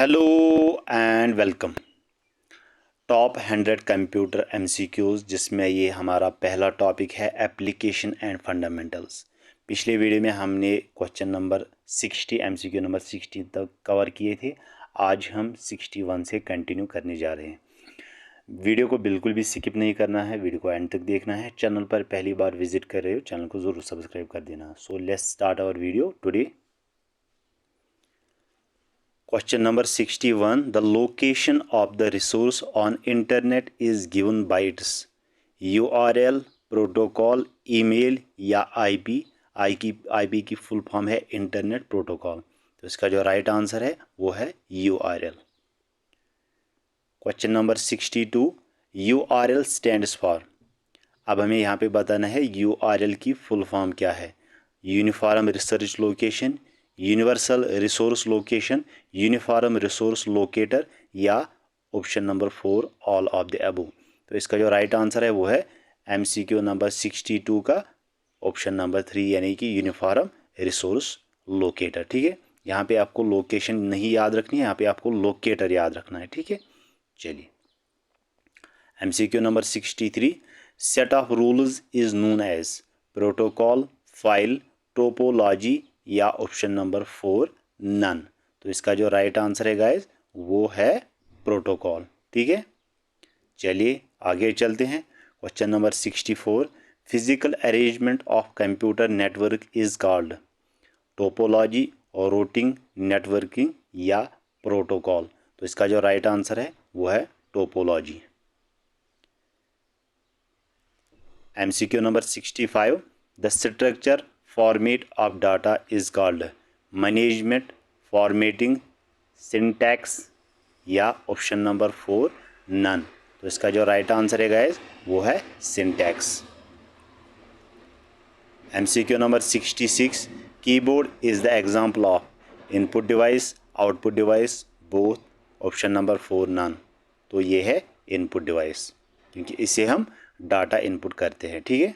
Hello and welcome. Top 100 computer MCQs, जिसमें ये हमारा पहला टॉपिक है एप्लीकेशन एंड फंडामेंटल्स। पिछले वीडियो में हमने क्वेश्चन नंबर 60 एमसीक्यू नंबर 60 तक कवर किए थे। आज हम 61 से कंटिन्यू करने जा रहे हैं। वीडियो को बिल्कुल भी स्किप नहीं करना है, वीडियो को एंड तक देखना है। चैनल पर पहली बार विजिट कर रहे हो, चैनल को ज़रूर सब्सक्राइब कर देना। So let's start our video today. Question number 61. The location of the resource on internet is given by its URL, protocol, email या IP। IP की फुल फॉर्म है इंटरनेट प्रोटोकॉल। तो इसका जो राइट आंसर है वो है URL। Question number 62. URL stands for. अब हमें यहाँ पे बताना है URL की फुल फॉर्म क्या है। Uniform research location, universal resource location, uniform resource locator या option number 4 all of the above. तो इसका जो राइट आंसर है वो है MCQ नंबर 62 का ऑप्शन नंबर 3 यानी कि यूनिफॉर्म रिसोर्स लोकेटर। ठीक है, यहाँ पे आपको लोकेशन नहीं याद रखनी है, यहाँ पे आपको लोकेटर याद रखना है। ठीक है, चलिए MCQ number 63. Set of rules is known as protocol, file, topology या ऑप्शन नंबर 4 नन। तो इसका जो राइट आंसर है गाइस वो है प्रोटोकॉल। ठीक है, चलिए आगे चलते हैं। Question number 64. Physical arrangement of computer network is called topology और रूटिंग, नेटवर्किंग या प्रोटोकॉल। तो इसका जो राइट आंसर है वो है topology. MCQ number 65. The structure format of data is called management, formatting, syntax या ऑप्शन नंबर 4 नन। तो इसका जो राइट आंसर है गाइस वो है syntax। MCQ number 66. Keyboard is the example of input device, output device, both, option number 4 none. तो ये है इनपुट डिवाइस क्योंकि इसे हम डाटा इनपुट करते हैं। ठीक है,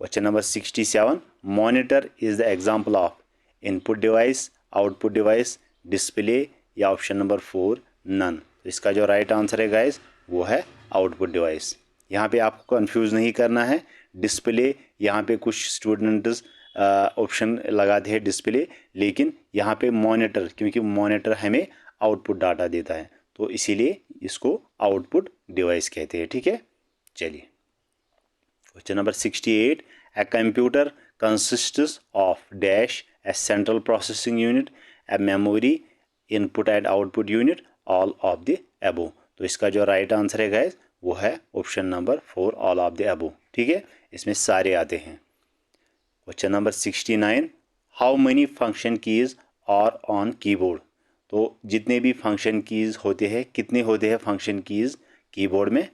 question number 67. Monitor is the example of input device, output device, display या ऑप्शन नंबर 4 नन। तो इसका जो राइट आंसर है गाइस वो है आउटपुट डिवाइस। यहाँ पे आपको कंफ्यूज नहीं करना है। डिस्प्ले यहाँ पे कुछ स्टूडेंट्स ऑप्शन लगाते हैं डिस्प्ले, लेकिन यहाँ पे मॉनिटर, क्योंकि मॉनिटर हमें आउटपुट डाटा देता है तो इसीलिए इसको आउटपुट डिवाइस कहते हैं। ठीक है, चलिए question number 68. A computer consists of dash a central processing unit, a memory, input and output unit, all of the above। तो इसका जो राइट आंसर है गाइस वो है option number 4 all of the above. ठीक है, इसमें सारे आते हैं। Question number 69. How many function keys are on keyboard. तो जितने भी फंक्शन कीज होते हैं, कितने होते हैं फंक्शन कीज कीबोर्ड में,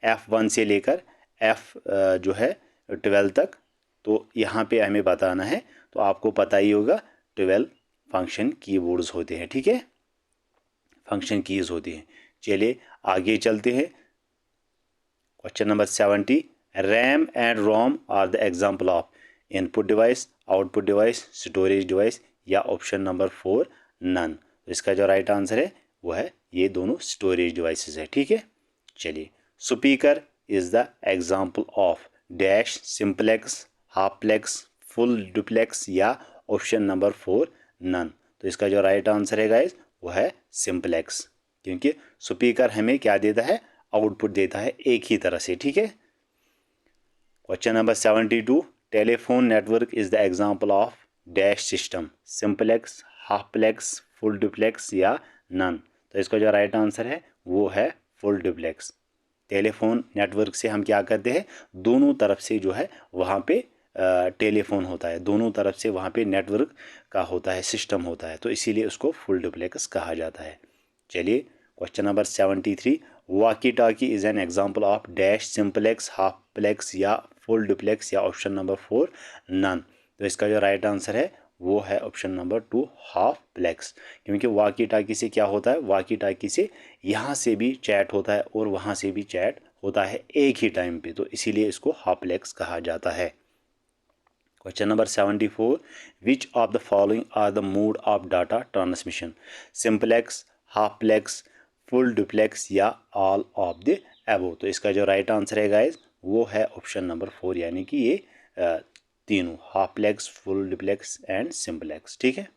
F1 से लेकर F जो है 12 तक। तो यहाँ पे हमें बताना है, तो आपको पता ही होगा 12 फंक्शन कीबोर्ड्स होते हैं। ठीक है, फंक्शन कीज होती हैं। चलिए आगे चलते हैं। Question number 70. RAM and ROM are the example of input device, output device, storage device या ऑप्शन नंबर 4 नन। तो इसका जो राइट आंसर है वो है ये दोनों स्टोरेज डिवाइसेस है। ठीक है, चलिए speaker is the example of dash, simplex, half plex, full duplex या ऑप्शन नंबर 4 नन। तो इसका जो राइट आंसर है गाइस वो है सिंपलेक्स, क्योंकि स्पीकर हमें क्या देता है, आउटपुट देता है एक ही तरह से। ठीक है, question number 72. Telephone network is the example of dash system, simplex, half plex, full duplex या नन। तो इसका जो राइट आंसर है वो है फुल डुप्लेक्स। टेलीफोन नेटवर्क से हम क्या करते हैं, दोनों तरफ से जो है वहाँ पे टेलीफोन होता है, दोनों तरफ से वहाँ पे नेटवर्क का होता है, सिस्टम होता है, तो इसीलिए उसको फुल डुप्लेक्स कहा जाता है। चलिए question number 73. Walkie talkie is an example of dash, simplex, half plex या फुल डुप्लेक्स या ऑप्शन नंबर 4 नन। तो इसका जो राइट आंसर है वो है ऑप्शन नंबर 2 हाफ प्लेक्स, क्योंकि वाकी टाकी से क्या होता है, वाकी टाकी से यहाँ से भी चैट होता है और वहाँ से भी चैट होता है एक ही टाइम पे, तो इसीलिए इसको हाफ प्लेक्स कहा जाता है। Question number 74, which of the following are the mode of data transmission? Simplex, half plex, full duplex या ऑल ऑफ द एबो? तो इसका जो राइट आंसर है गाइज वो है ऑप्शन नंबर 4, यानी कि ये तीनों, halfplex, full duplex and simplex. ठीक है,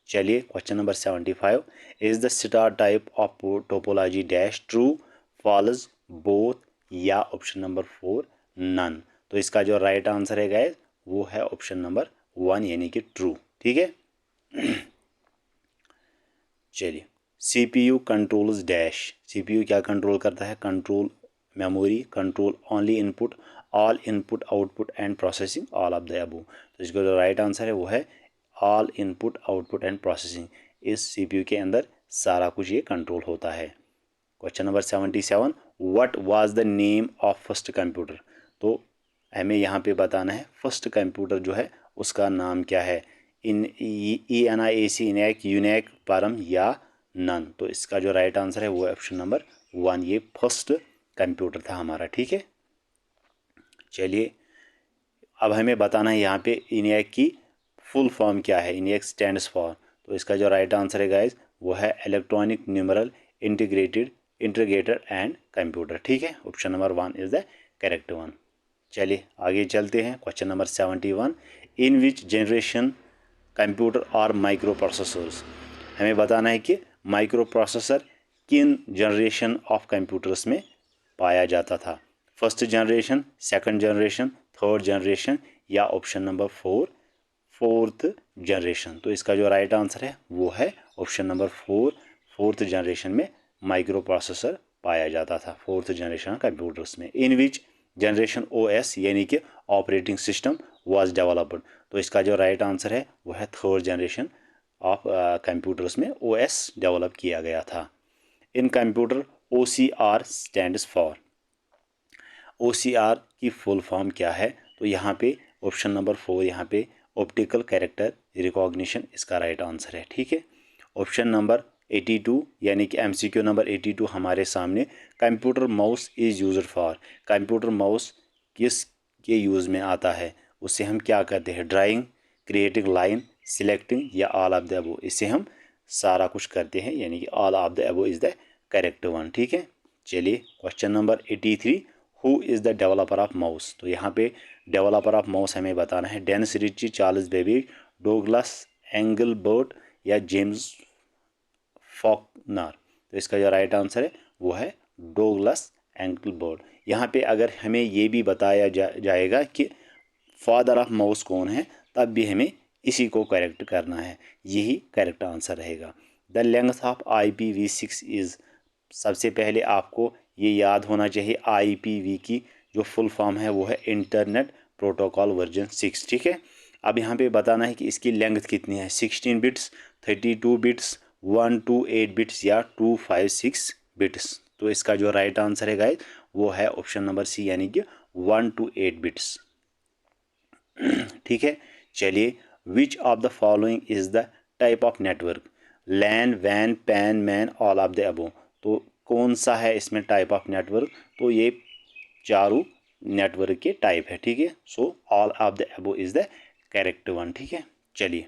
चलिए question number 75, is the star type of topology dash true, false, both या ऑप्शन नंबर 4 नन? तो इसका जो राइट आंसर है गाइज वो है ऑप्शन नंबर 1, यानी कि ट्रू। ठीक है, चलिए, सीपीयू कंट्रोल्स डैश, सीपीयू क्या कंट्रोल करता है? Control memory, control only input, all input output and processing, all of the above. तो इसका जो राइट आंसर है वो है all input output and processing. इस सीपीयू के अंदर सारा कुछ ये कंट्रोल होता है। Question number 77, what was the name of first computer? तो हमें यहाँ पे बताना है फर्स्ट कंप्यूटर जो है उसका नाम क्या है? ENIAC, इनैक, यूनैक, परम या नन? तो इसका जो राइट आंसर है वो ऑप्शन नंबर 1, ये फर्स्ट कंप्यूटर था हमारा। ठीक है, चलिए अब हमें बताना है यहाँ पे इनैक की फुल फॉर्म क्या है? ENIAC stands for. तो इसका जो राइट आंसर है गाइज वो है electronic numeral integrator and computer. ठीक है, option number 1 is the correct one. चलिए आगे चलते हैं। क्वेश्चन नंबर 71, इन विच जनरेशन कंप्यूटर और माइक्रो प्रोसेसर्स? हमें बताना है कि माइक्रो प्रोसेसर किन जनरेशन ऑफ कंप्यूटर्स में पाया जाता था? First generation, second generation, third generation या ऑप्शन नंबर 4 फोर्थ जनरेशन? तो इसका जो राइट आंसर है वो है ऑप्शन नंबर 4, फोर्थ जनरेशन में माइक्रो प्रोसेसर पाया जाता था, फोर्थ जनरेशन कंप्यूटर्स में। इन विच जनरेशन OS यानी कि ऑपरेटिंग सिस्टम वाज डेवलप्ड? तो इसका जो राइट आंसर है वो है थर्ड जनरेशन ऑफ कंप्यूटर्स में OS डेवलप किया गया था। इन computer OCR stands for? OCR की फुल फॉर्म क्या है? तो यहाँ पे ऑप्शन नंबर 4, यहाँ पे ऑप्टिकल कैरेक्टर रिकॉग्निशन इसका राइट आंसर है। ठीक है, ऑप्शन नंबर 82 यानी कि MCQ नंबर 82 हमारे सामने, computer mouse is used for? Computer mouse किस के यूज़ में आता है? उससे हम क्या करते हैं? ड्राइंग, क्रिएटिंग लाइन, सिलेक्टिंग या ऑल ऑफ द अबव? इससे हम सारा कुछ करते हैं, यानी कि all of the above is the correct one. ठीक है, चलिए question number 83, who is the developer of mouse? तो यहाँ पे डेवलपर ऑफ माउस हमें बताना है। Dennis Ritchie, Charles Babbage, Douglas Engelbart या जेम्स फॉकनर? तो इसका जो राइट आंसर है वो है डोगलस एंगलबर्ट। यहाँ पे अगर हमें ये भी बताया जाएगा कि फादर ऑफ माउस कौन है, तब भी हमें इसी को करेक्ट करना है, यही करेक्ट आंसर रहेगा। The length of IPv6 is? सबसे पहले आपको ये याद होना चाहिए IPv की जो फुल फॉर्म है वो है इंटरनेट प्रोटोकॉल वर्जन 6। ठीक है, अब यहाँ पे बताना है कि इसकी लेंथ कितनी है? 16 बिट्स, 32 बिट्स, 128 बिट्स या 256 बिट्स? तो इसका जो राइट आंसर है गाइस वो है ऑप्शन नंबर C, यानी कि 128 बिट्स। ठीक है, चलिए, which of the following is the type of network? LAN, वैन, PAN, MAN, all of the above? तो कौन सा है इसमें टाइप ऑफ नेटवर्क? तो ये चारों नेटवर्क के टाइप है। ठीक है, so all of the above is the correct one. ठीक है, चलिए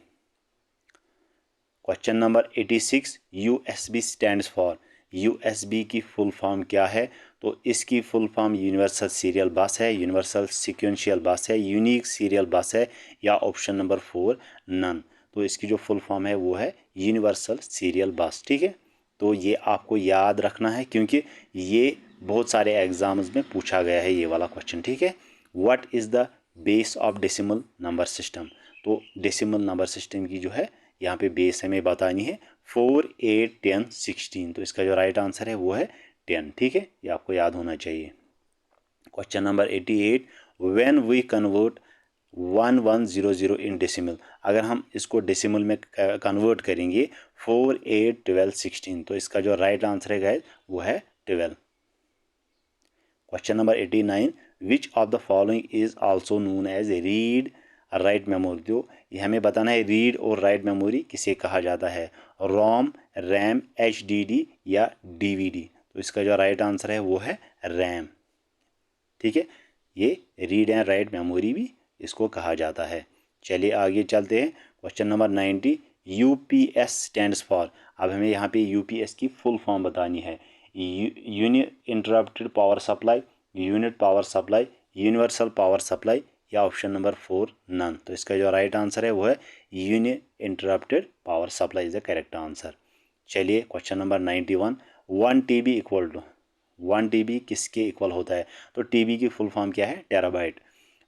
question number 86, USB stands for? USB की फुल फॉर्म क्या है? तो इसकी फुल फॉर्म यूनिवर्सल सीरियल बस है, यूनिवर्सल सिक्वेंशियल बस है, यूनिक सीरियल बस है या ऑप्शन नंबर 4 नन? तो इसकी जो फुल फॉर्म है वो है यूनिवर्सल सीरियल बस। ठीक है, तो ये आपको याद रखना है क्योंकि ये बहुत सारे एग्जाम्स में पूछा गया है ये वाला क्वेश्चन। ठीक है, what is the base of decimal number system? तो डेसिमल नंबर सिस्टम की जो है यहाँ पे बेस हमें बतानी है 4, 8, 10, 16। तो इसका जो राइट आंसर है वो है 10। ठीक है, ये आपको याद होना चाहिए। Question number 88, when we convert 1100 in decimal? अगर हम इसको डेसिमल में कन्वर्ट करेंगे 4, 8, 12, 16, तो इसका जो राइट आंसर है गाइस वो है 12। Question number 89, which of the following is also known as read write memory? तो ये हमें बताना है रीड और राइट मेमोरी किसे कहा जाता है? रोम, रैम, HDD या DVD? तो इसका जो राइट आंसर है वो है रैम। ठीक है, ये रीड एंड राइट मेमोरी भी इसको कहा जाता है। चलिए आगे चलते हैं। Question number 90, UPS stands for. अब हमें यहाँ पे यूपीएस की फुल फॉर्म बतानी है। Unit interrupted power supply, unit power supply, universal power supply, या ऑप्शन नंबर 4 नन। तो इसका जो राइट आंसर है वो है unit interrupted power supply is the correct answer. चलिए question number 91, 1 TB equal to, 1 TB किसके इक्वल होता है? तो TB की फुल फॉर्म क्या है? टेराबाइट।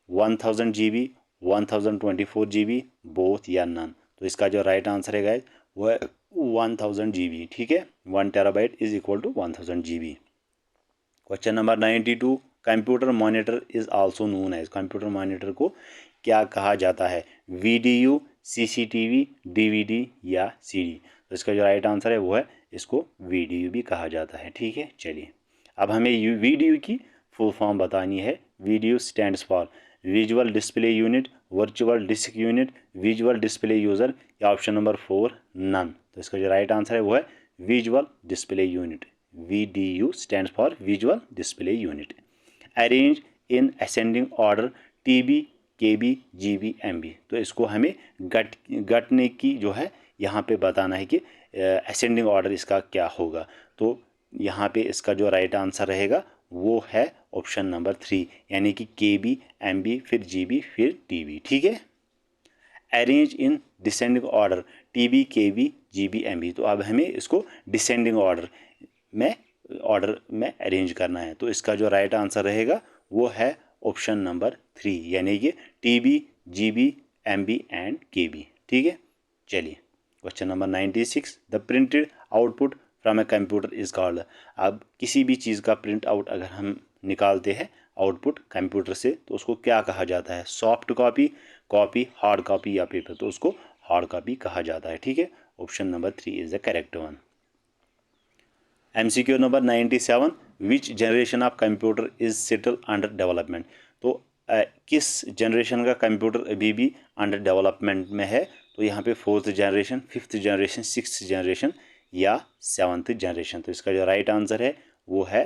1000 GB, 1024 GB, बोथ या नन। तो इसका जो राइट आंसर है गाइस वो है 1000 GB। ठीक है, 1 TB is equal to 1000 GB। Question number 92, computer monitor is also known as. Computer monitor को क्या कहा जाता है? VDU, CCTV, DVD या CD। तो इसका जो राइट आंसर है वो है इसको VDU भी कहा जाता है। ठीक है, चलिए अब हमें VDU की फुल फॉर्म बतानी है। VDU stands for visual display unit, virtual disc unit, visual display user, या ऑप्शन नंबर 4 नन। तो इसका जो राइट आंसर है वो है visual display unit. VDU stands for Visual Display Unit. Arrange in ascending order TB, KB, GB, MB। तो इसको हमें गटने की जो है यहाँ पे बताना है कि असेंडिंग ऑर्डर इसका क्या होगा। तो यहाँ पे इसका जो राइट आंसर रहेगा वो है ऑप्शन नंबर 3, यानी कि KB, MB, फिर GB, फिर TB। ठीक है, arrange in descending order TB, KB, GB, MB। तो अब हमें इसको डिसेंडिंग ऑर्डर में अरेंज करना है। तो इसका जो राइट आंसर रहेगा वो है ऑप्शन नंबर 3, यानी कि TB, GB, MB and KB। ठीक है, चलिए question number 96, the printed output from a computer is called. अब किसी भी चीज़ का प्रिंट आउट अगर हम निकालते हैं आउटपुट कंप्यूटर से तो उसको क्या कहा जाता है? Soft copy, copy, hard copy या पेपर। तो उसको हार्ड कॉपी कहा जाता है। ठीक है, option number 3 is the correct one. MCQ number 97, which generation of computer is still under development. तो किस जनरेशन का कंप्यूटर अभी भी अंडर डेवलपमेंट में है? तो यहाँ पे 4th generation, 5th generation, 6th generation या 7th जनरेशन। तो इसका जो राइट आंसर है वो है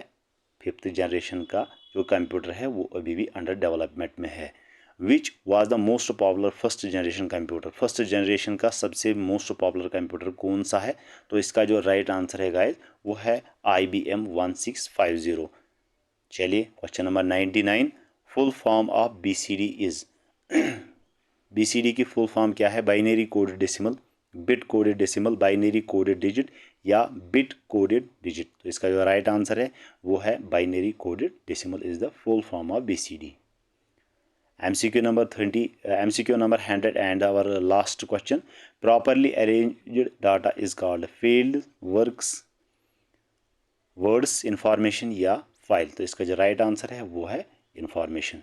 5th जनरेशन का जो कंप्यूटर है वो अभी भी अंडर डेवलपमेंट में है। Which was the most popular first generation computer. First generation का सबसे मोस्ट पॉपुलर कंप्यूटर कौन सा है? तो इसका जो राइट आंसर है गाइस वो है IBM 1650। चलिए question number 99, full form of BCD is. BCD की फुल फॉर्म क्या है? Binary coded decimal, bit coded decimal, binary coded digit या बिट कोडेड डिजिट। तो इसका जो राइट आंसर है वो है binary coded decimal is the full form of BCD। MCQ number 30, MCQ number 100 and our last question, properly arranged data is called field, works, words, information या file. तो इसका जो राइट आंसर है वो है इंफॉर्मेशन।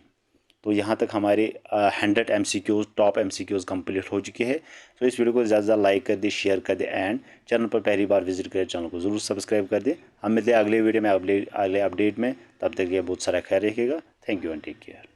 तो यहाँ तक हमारे 100 MCQs टॉप MCQs कंप्लीट हो चुके हैं। तो इस वीडियो को ज़्यादा लाइक कर दे, शेयर कर दे एंड चैनल पर पहली बार विजिट करें चैनल को ज़रूर सब्सक्राइब कर दे। हम मिलते हैं अगले वीडियो में अगले अपडेट में। तब तक ये बहुत सारा ख्याल रखिएगा। Thank you and take care.